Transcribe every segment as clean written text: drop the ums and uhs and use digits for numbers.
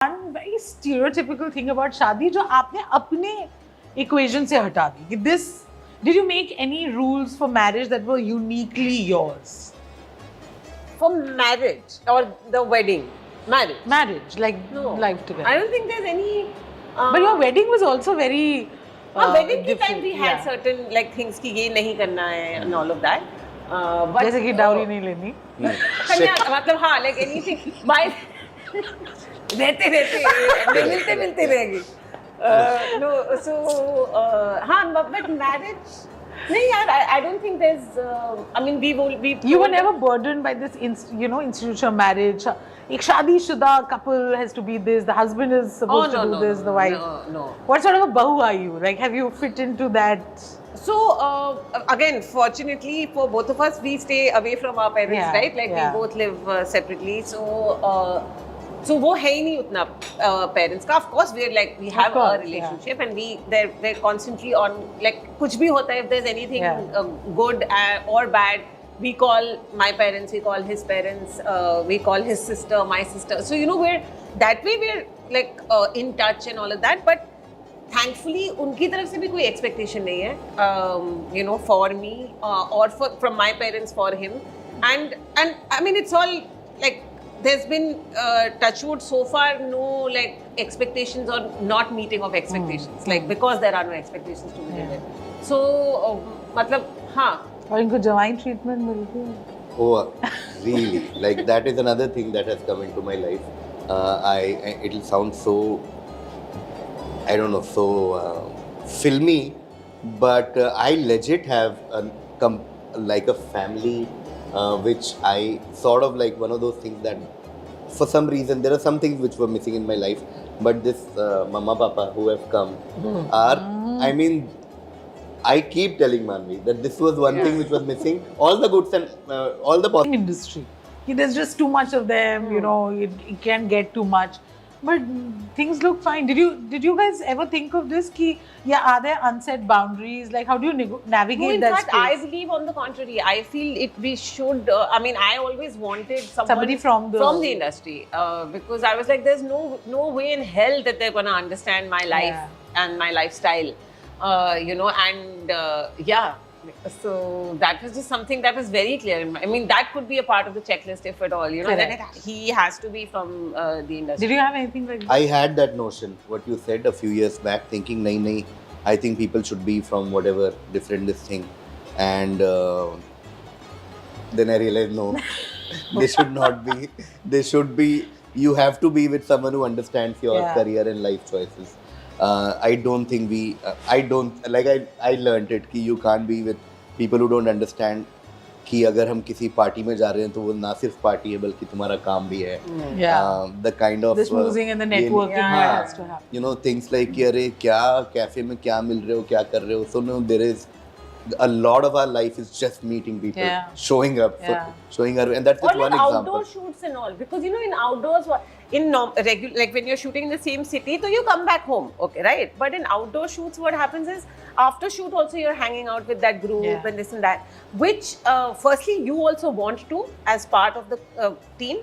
one very stereotypical thing about शादी जो आपने अपने equation से हटा दी कि this did you make any rules for marriage that were uniquely yours? For marriage or the wedding? Marriage, like No. life together. I don't think there's any. But your wedding was also very. Wedding के different, time we had yeah. certain like things कि ये नहीं करना है and all of that. But जैसे कि dowry नहीं लेनी. कन्या मतलब हाँ like anything by रहते मिलते रहेगी. No, so हाँ but marriage नहीं यार I don't think there's I mean we You were never burdened by this institution of marriage. एक शादीशुदा couple has to be this, the husband is supposed to do this, the wife. No. What sort of a bahu are you? Like, have you fit into that? So again, fortunately for both of us, we stay away from our parents, Yeah, right? Like yeah. we both live separately. So वो है ही नहीं उतना parents का. Of course, we have course, a relationship and they're constantly on like कुछ भी होता है, if there's anything good or bad, we call my parents, we call his parents, we call his sister, my sister. So we're that way we're like in touch and all of that. But thankfully उनकी तरफ से भी कोई expectation नहीं है for me or from my parents for him. And I mean it's all like there's been touchwood so far no like expectations or not meeting of expectations like because there are no expectations to begin with. So मतलब हाँ. और इनको जवाइन treatment मिलती है. Oh, really? Like that is another thing that has come into my life. It'll sound so, I don't know, so filmy, but I legit have like a family, which I sort of like one of those things that, for some reason, there are some things which were missing in my life, but this mama papa who have come are, I mean, I keep telling Manvi that this was one thing which was missing. All the goods and all the positive. Industry. There's just too much of them, it can't get too much. But things look fine. Did you guys ever think of this? Are there unset boundaries? Like, how do you navigate No, in that fact, space? I believe on the contrary. I feel we should. I mean, I always wanted Somebody from the industry because I was like, there's no way in hell that they're gonna understand my life and my lifestyle. So that was just something that was very clear. I mean, that could be a part of the checklist if at all. That he has to be from the industry. Did you have anything like that? I had that notion, what you said a few years back, thinking, nahi, I think people should be from whatever different this thing. And then I realized, no, they should not be. They should be, you have to be with someone who understands your career and life choices. I don't think I learned it कि you can't be with people who don't understand कि अगर हम किसी party में जा रहे हैं तो वो ना सिर्फ पार्टी है बल्कि तुम्हारा काम भी है. The kind of the schmoozing and the networking that has to happen. Things like कि अरे क्या कैफे में क्या मिल रहे हो क्या कर रहे हो. So no, there is a lot of our life is just meeting people, showing up, and that's just one example. Outdoor shoots and all, because in outdoors, like when you're shooting in the same city, so you come back home, okay, right? But in outdoor shoots, what happens is after shoot also you're hanging out with that group and this and that, which firstly you also want to as part of the team.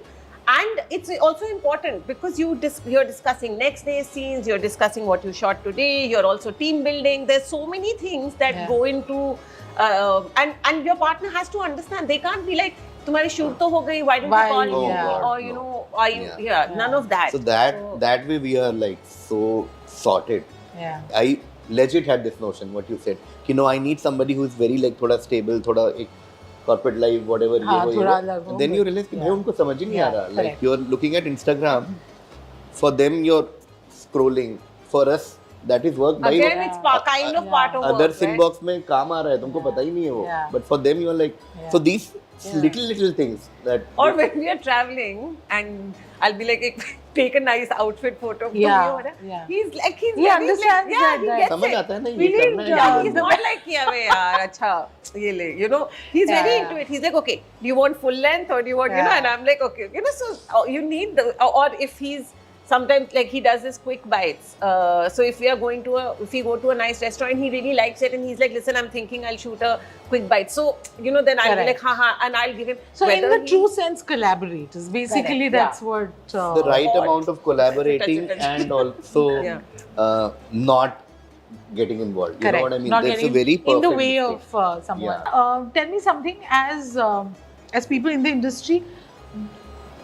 And it's also important because you're discussing next day's scenes, you're discussing what you shot today, you're also team building. There's so many things that go into, and your partner has to understand. They can't be like, "Tumhari shoot to ho gayi, why didn't you call me?" Or are you? None of that. So that way we are like so sorted. Yeah. I legit had this notion, what you said. I need somebody who is very like thoda stable, thoda corporate life, whatever. And then you realize कि भाई उनको समझ ही नहीं आ रहा. Like you're looking at Instagram, for them you're scrolling. For us, that is work. Again, it's kind of part of work. Others inbox में काम आ रहा है, तुमको पता ही नहीं है वो. But for them you're like, so these little things that. Or when we are traveling and I'll be like, take a nice outfit photo. He's like, he understands that. He gets समझ it. आता है ना ये करना है. He's not like कि अबे यार अच्छा ये ले. He's very into it. He's like, okay, do you want full length or do you want and I'm like, okay. So you need or if he's sometimes like he does this quick bites. So if we go to a nice restaurant, he really likes it, and he's like, listen, I'm thinking I'll shoot a quick bite. So then I'll be Correct. like, ha, and I'll give him. So in whether the true sense, collaborators. Basically, Correct, that's yeah. what. The right Or- amount of collaborating Touch. and also Yeah. not getting involved. You Correct. know what I mean? Not That's getting a very in the perfect way mistake. of someone. Yeah. Tell me something as people in the industry.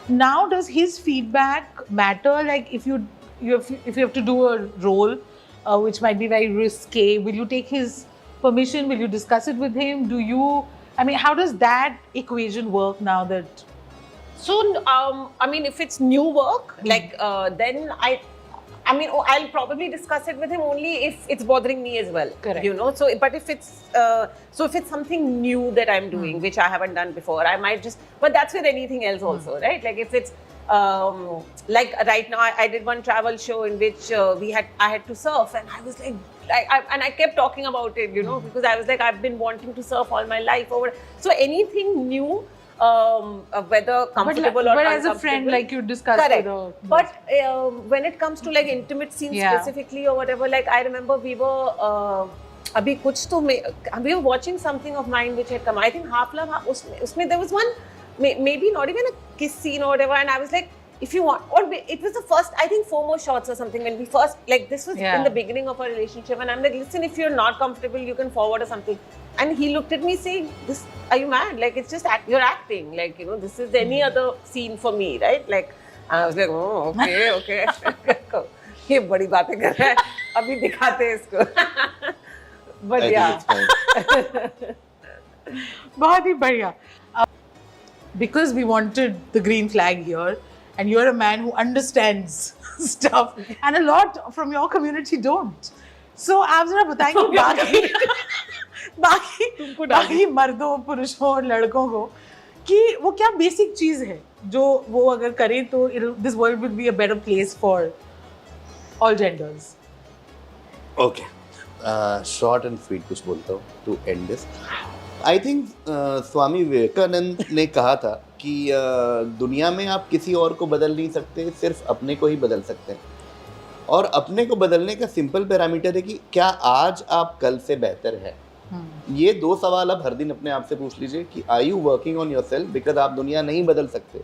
Now, does his feedback matter? Like, if you have to do a role which might be very risque, will you take his permission? Will you discuss it with him? I mean, how does that equation work now that? So, I mean, if it's new work, like then I'll probably discuss it with him only if it's bothering me as well. Correct. So, but if it's something new that I'm doing, which I haven't done before, I might just. But that's with anything else also, right? Like if it's like right now, I did one travel show in which I had to surf, and I was like, I kept talking about it, because I was like, I've been wanting to surf all my life. So anything new. Whether comfortable or but as a uncomfortable. friend, like you discussed. Correct. With But when it comes to like intimate scenes Yeah. specifically or whatever, like I remember we were we were watching something of mine which had come. I think Half Love, usme there was one, maybe not even a kiss scene or whatever, and I was like, if you want, it was the first, I think 4 more shots or something when we first, like this was Yeah. in the beginning of our relationship, and I'm like, listen, if you're not comfortable, you can forward or something. And he looked at me saying, are you mad? Like, it's just, you're acting. Like, this is any other scene for me, right? Like, and I was like, oh, okay. ये बड़ी बातें कर रहा है, अभी दिखाते हैं इसको. But I yeah. think it's fine. बहुत ही बढ़िया. Because we wanted the green flag here, and you're a man who understands stuff, and a lot from your community don't. So आप जरा बताएंगे बाकी मर्दों, पुरुषों और लड़कों को कि वो क्या बेसिक चीज है जो वो अगर करें तो this world will be a better place for all genders. Okay. Short and sweet कुछ बोलता हूँ to end this. I think Swami Vivekananda ने कहा था कि दुनिया में आप किसी और को बदल नहीं सकते, सिर्फ अपने को ही बदल सकते हैं. और अपने को बदलने का सिंपल पैरामीटर है कि क्या आज आप कल से बेहतर है. ये 2 सवाल आप हर दिन अपने आप से पूछ लीजिए कि are you working on yourself, because आप दुनिया नहीं बदल सकते.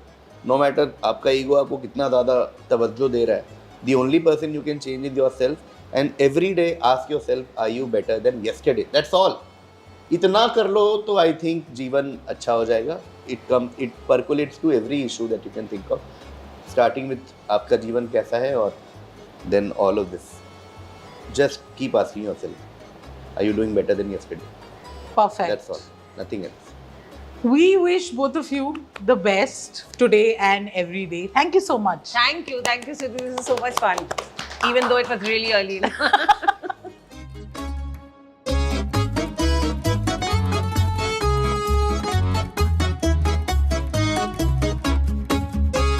नो मैटर आपका ईगो आपको कितना ज़्यादा तवज्जो दे रहा है. The only person you can change is yourself, and every day ask yourself are you better than yesterday. That's all. इतना कर लो तो आई थिंक जीवन अच्छा हो जाएगा. It percolates to every issue that you can think of, starting with आपका जीवन कैसा है, और then all of this. Just keep asking yourself, are you doing better than yesterday? Perfect. That's all. Nothing else. We wish both of you the best today and every day. Thank you so much. Thank you, Sudhi. This is so much fun. Even though it was really early.